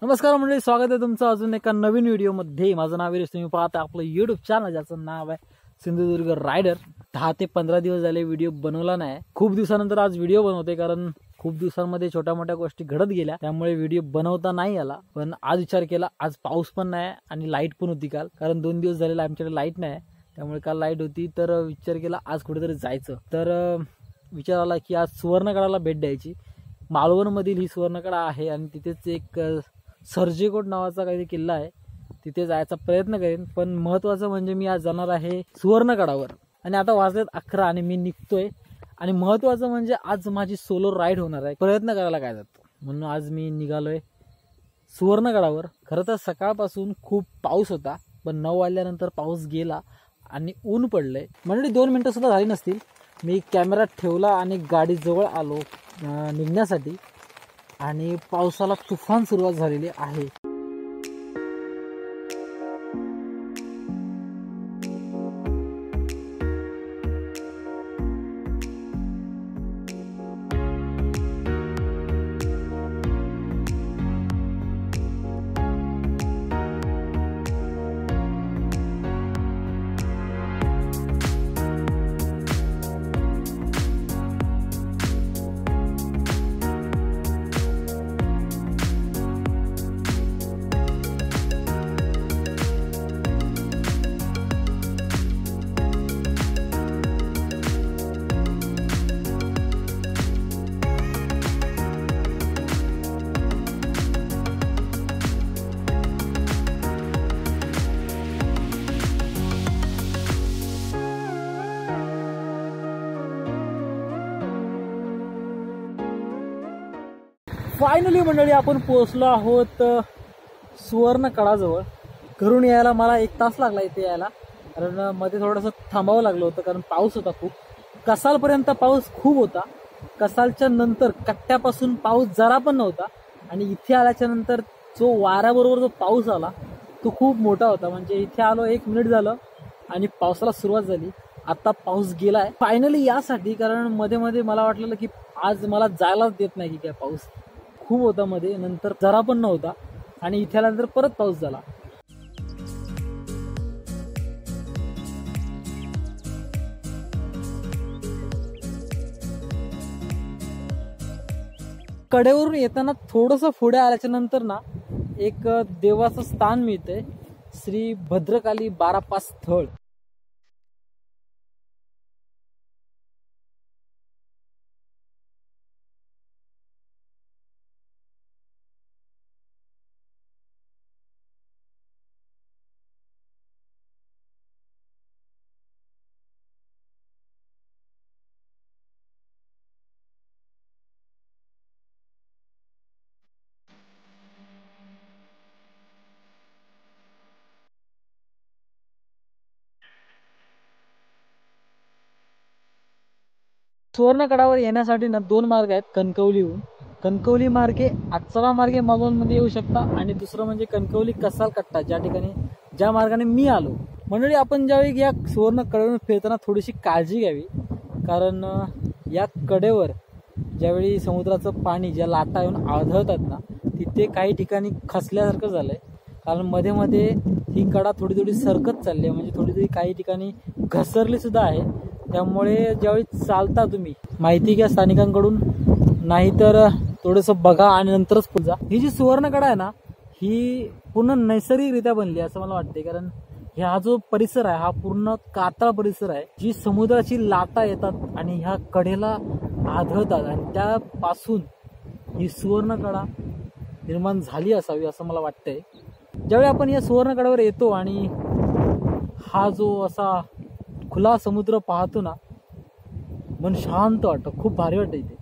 नमस्कार मंडळी, स्वागत आहे तुमचं अजून एका नवीन व्हिडिओमध्ये। माझं नाव विरेश, तुम्ही पाहता आपलं यूट्यूब चॅनल ज्याचं नाव आहे सिंधुदुर्ग रायडर। 10 ते 15 दिवस झाले व्हिडिओ बनवला नाही। खूप दिवसानंतर आज व्हिडिओ बनवते, कारण खूप दिवसांमध्ये छोट्या मोठ्या गोष्टी घडत गेल्या, त्यामुळे व्हिडिओ बनवता नाही आला। पण आज विचार केला, आज पाऊस पण नाही आणि लाईट पण होती काल, कारण 2 दिवस झालेला आमच्याकडे लाईट नाही, त्यामुळे काल लाईट होती। तर विचार केला आज कुठेतरी जायचं। तर विचार आला की आज सुवर्णगडाला भेट द्यायची। मालवण मधील ही सुवर्णगड आहे आणि तिथेच एक सर्जेकोट नावाचा काही किल्ला आहे, तिथे जायचा प्रयत्न करेन। पण महत्त्वाचं म्हणजे मी आज जाणार आहे सुवर्णगडावर आणि आता वाजलेत 11 आणि मी निघतोय। आणि महत्त्वाचं म्हणजे आज माझी सोलो राईड होणार आहे, प्रयत्न करायला काय जातं, म्हणून आज मी निघालोय सुवर्णगडावर। खरं तर सकाळपासून खूप पाऊस होता, पण 9 वाजल्यानंतर पाऊस गेला आणि ऊन पडलंय। म्हणजे 2 मिनिटं सुद्धा झाली नसतील, मी कॅमेरा ठेवला आणि गाडी जवळ आलो निघण्यासाठी आणि पावसाला तुफान सुरुवात झालेली आहे। फायनली मंडळी आपण पोहोचलो आहोत सुवर्णगडाजवळ। घरून यायला मला 1 तास लागला इथे यायला, कारण मध्ये थोडंसं थांबावं लागलं होतं, कारण पाऊस होता खूप। कसालपर्यंत पाऊस खूप होता, कसालच्या नंतर कट्ट्यापासून पाऊस जरा पण नव्हता, आणि इथे आल्याच्या नंतर जो वाऱ्याबरोबर जो पाऊस आला तो खूप मोठा होता। म्हणजे इथे आलो 1 मिनिट झालं आणि पावसाला सुरुवात झाली। आता पाऊस गेलाय फायनली यासाठी, कारण मध्ये मध्ये मला वाटलेलं की आज मला जायलाच देत नाही की काय, पाऊस खूप होता मध्ये, नंतर जरा पण नव्हता आणि इथे आल्यानंतर परत पाऊस झाला। कडेवरून येताना थोडंसं पुढे आल्याच्या नंतर ना एक देवाचं स्थान मिळतंय, श्री भद्रकाली 12 स्थळ। सुवर्णगडावर येण्यासाठी ना 2 मार्ग आहेत। कणकवलीहून, कणकवली मार्गे आचरा मार्गे मालवणमध्ये येऊ शकता, आणि दुसरं म्हणजे कणकवली कसाल कट्टा, ज्या मार्गाने मी आलो। मंडळी, आपण ज्यावेळी या सुवर्णगडावरून फिरताना थोडीशी काळजी घ्यावी, कारण या कडेवर ज्यावेळी समुद्राचं पाणी ज्या लाटा येऊन आढळतात ना, तिथे काही ठिकाणी खचल्यासारखं झालंय, कारण मध्ये मध्ये ही कडा थोडी थोडी सरकत चालली आहे, म्हणजे थोडी काही ठिकाणी घसरली सुद्धा आहे। त्यामुळे ज्यावेळी चालता तुम्ही माहिती घ्या स्थानिकांकडून, नाहीतर थोडंसं बघा आणि नंतरच पुढे जा। ही जी सुवर्णगड आहे ना, ही पूर्ण नैसर्गिकरित्या बनली असं मला वाटते, कारण हा जो परिसर आहे हा पूर्ण कातळ परिसर आहे। जी समुद्राची लाटा येतात आणि ह्या कडेला आढळतात, आणि त्यापासून ही सुवर्णगड निर्माण झाली असावी असं मला वाटतंय। ज्यावेळी आपण या सुवर्णगडावर येतो आणि हा जो असा खुला समुद्र पाहतो ना, मन शांत वाटतं, खूप भारी वाटतं इथे।